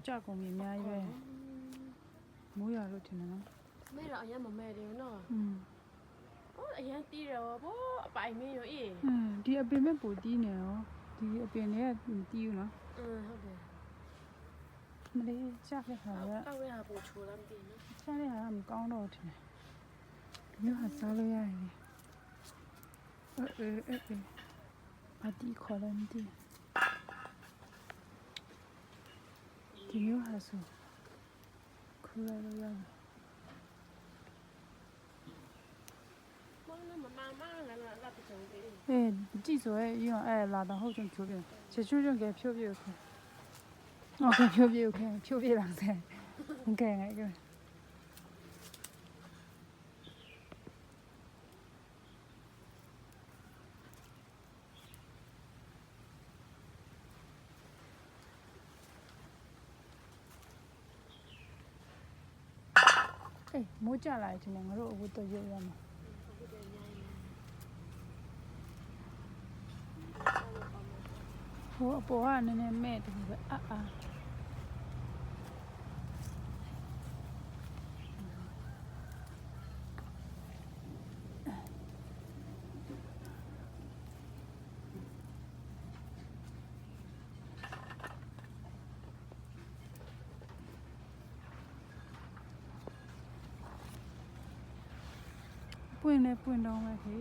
ကြာကုန်ပြီအများကြီးပဲမိုးရလို့ထင်တယ်နော်မဲတော့အရင်မမဲတယ်နော်ဟောအရင်တီးတယ်ဘောအပိုင်မင်းရောအေးဒီအပင်မဲ့ပိုတီးနေရောဒီအပင်လေးကတီးဘူးနော်ဟုတ်တယ်မလေးကြာခဲ့ခါရကောက်ရတာပို့ချိုးလာမသိနော်ကြာတဲ့ဟာမကောင်းတော့ထင်တယ်မျိုးဟာစားလို့ရတယ်ဘာတီးခေါ်လဲမသိဒီမျိုးဟာဆိုခူရလို့ရတယ်记住哎，用哎拉到后种秋边，是秋种给漂漂看，我给漂漂看，漂漂人噻，你看那个。哎，没家来着呢，我说我都有了嘛。我不玩那那买的个ပွင့်လဲပွင့်တော့မှခေ